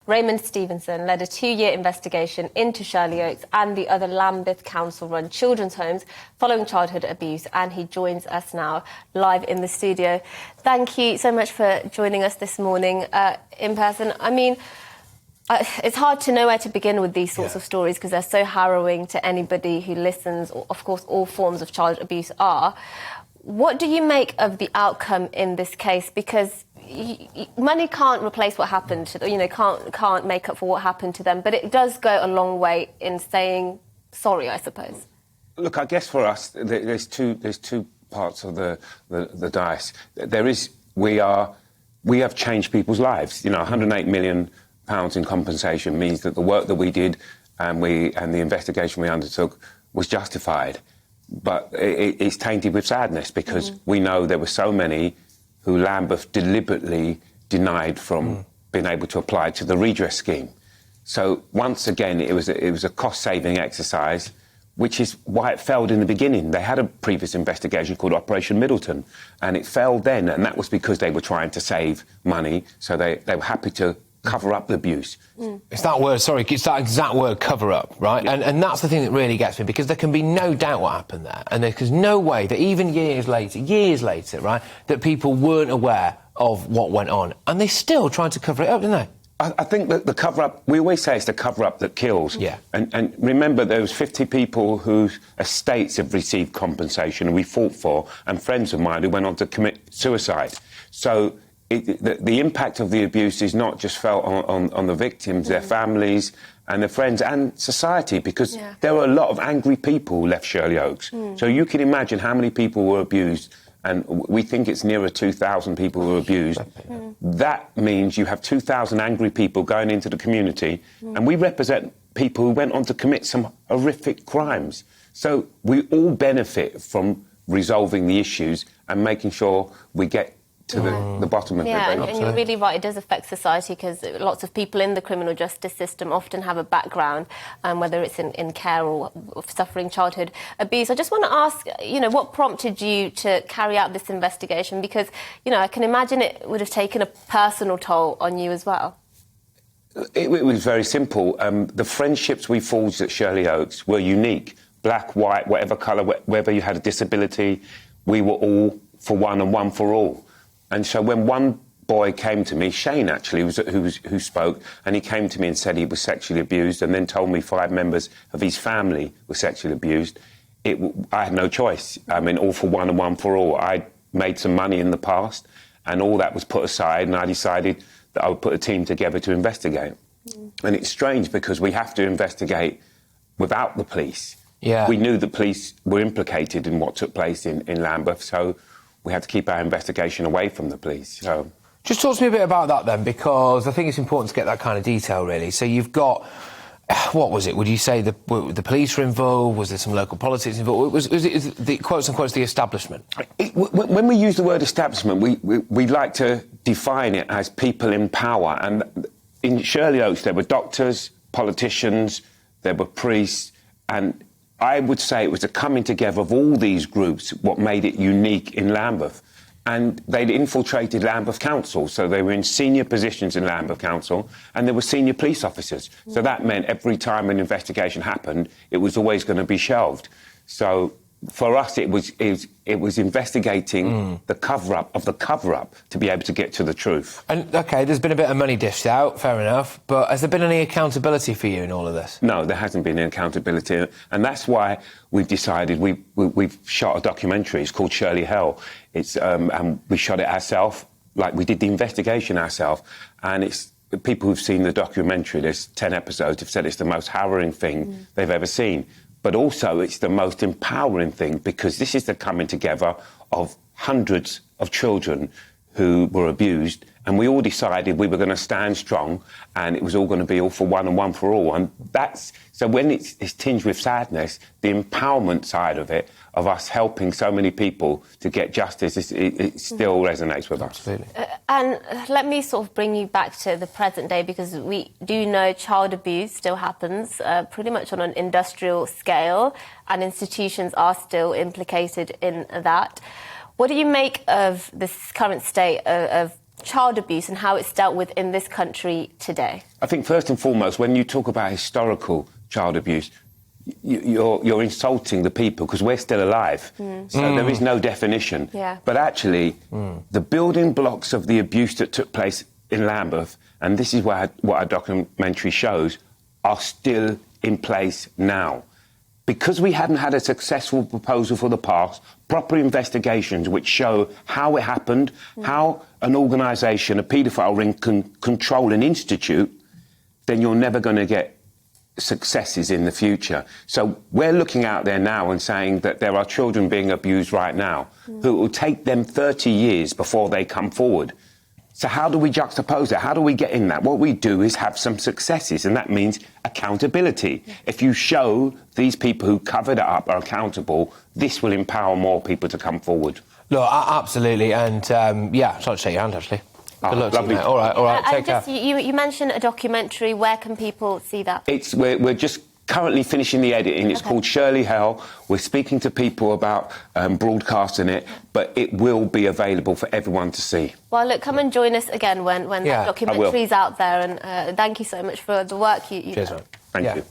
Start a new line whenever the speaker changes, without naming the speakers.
Raymond Stevenson led a 2-year investigation into Shirley Oaks and the other Lambeth Council-run children's homes following childhood abuse, and he joins us now live in the studio. Thank you so much for joining us this morning in person. I mean, it's hard to know where to begin with these sorts of stories because they're so harrowing to anybody who listens. Of course, all forms of child abuse are. What do you make of the outcome in this case? Because money can't replace what happened to them, can't make up for what happened to them, but it does go a long way in saying sorry, I suppose. Look,
I guess for us, there's two parts of the dice. We have changed people's lives. 108 million pounds in compensation means that the work that we did and the investigation we undertook was justified. But it's tainted with sadness because we know there were so many who Lambeth deliberately denied from being able to apply to the redress scheme. So once again, it was a cost-saving exercise, which is why it failed in the beginning. They had a previous investigation called Operation Middleton, and it failed then, and that was because they were trying to save money, so they were happy to cover up the abuse.
It's that word, sorry, it's that exact word, cover up, right? Yeah. And that's the thing that really gets me, because there can be no doubt what happened there, and there's no way that even years later, right, that people weren't aware of what went on, and they still tried to cover it up, didn't they?
I think that the cover-up, we always say it's the cover-up that kills.
Yeah.
And remember, there was 50 people whose estates have received compensation and we fought for, and friends of mine who went on to commit suicide. So the impact of the abuse is not just felt on the victims, their families and their friends and society, because there were a lot of angry people who left Shirley Oaks. So you can imagine how many people were abused, and we think it's nearer 2,000 people who were abused. That means you have 2,000 angry people going into the community, and we represent people who went on to commit some horrific crimes. So we all benefit from resolving the issues and making sure we get to the bottom of it.
Yeah, and you're really right, it does affect society because lots of people in the criminal justice system often have a background, whether it's in care or suffering childhood abuse. I just want to ask, what prompted you to carry out this investigation? Because, I can imagine it would have taken a personal toll on you as well.
It was very simple. The friendships we forged at Shirley Oaks were unique. Black, white, whatever colour, whether you had a disability, we were all for one and one for all. And so when one boy came to me, Shane actually, who spoke, and he came to me and said he was sexually abused and then told me 5 members of his family were sexually abused, I had no choice. I mean, all for one and one for all. I made some money in the past and all that was put aside, and I decided that I would put a team together to investigate. And it's strange because we have to investigate without the police.
Yeah.
We knew the police were implicated in what took place in Lambeth, so we had to keep our investigation away from the police. So,
just talk to me a bit about that then, because I think it's important to get that kind of detail, really. So you've got, what was it? Would you say the police were involved? Was there some local politics involved? Was it the quotes unquote the establishment?
When we use the word establishment, we like to define it as people in power. And in Shirley Oaks, there were doctors, politicians, there were priests, and I would say it was the coming together of all these groups what made it unique in Lambeth. And they'd infiltrated Lambeth Council, so they were in senior positions in Lambeth Council, and there were senior police officers. So that meant every time an investigation happened, it was always going to be shelved. So for us, it was investigating the cover-up of the cover-up to be able to get to the truth.
And, OK, there's been a bit of money dished out, fair enough, but has there been any accountability for you in all of this?
No, there hasn't been any accountability, and that's why we've decided we've shot a documentary. It's called Shirley Hell. It's and we shot it ourselves, like we did the investigation ourselves, and it's people who've seen the documentary. There's 10 episodes. Have said it's the most harrowing thing they've ever seen. But also it's the most empowering thing because this is the coming together of hundreds of children who were abused, and we all decided we were going to stand strong and it was all going to be all for one and one for all. And that's, so when it's tinged with sadness, the empowerment side of it, of us helping so many people to get justice, it still resonates with us.
Absolutely.
And let me sort of bring you back to the present day, because we do know child abuse still happens pretty much on an industrial scale, and institutions are still implicated in that. What do you make of this current state of child abuse and how it's dealt with in this country today?
I think first and foremost, when you talk about historical child abuse, you're insulting the people because we're still alive. So there is no definition.
Yeah.
But actually, the building blocks of the abuse that took place in Lambeth, and this is what our documentary shows, are still in place now. Because we haven't had a successful proposal for the past, proper investigations which show how it happened, how an organisation, a paedophile ring, can control an institute, then you're never going to get successes in the future. So we're looking out there now and saying that there are children being abused right now who will take them 30 years before they come forward. So how do we juxtapose that? How do we get in that? What we do is have some successes, and that means accountability. If you show these people who covered it up are accountable, this will empower more people to come forward.
Look, absolutely, and yeah, sorry to shake your hand, actually. Good luck to you,
lovely.
mate. All right, take care.
You mentioned a documentary. Where can people see that?
We're just currently finishing the editing. It's called Shirley Hell. We're speaking to people about broadcasting it, but it will be available for everyone to see.
Well, look, come and join us again when that documentary's out there, and thank you so much for the work you
Cheers, man. Thank you.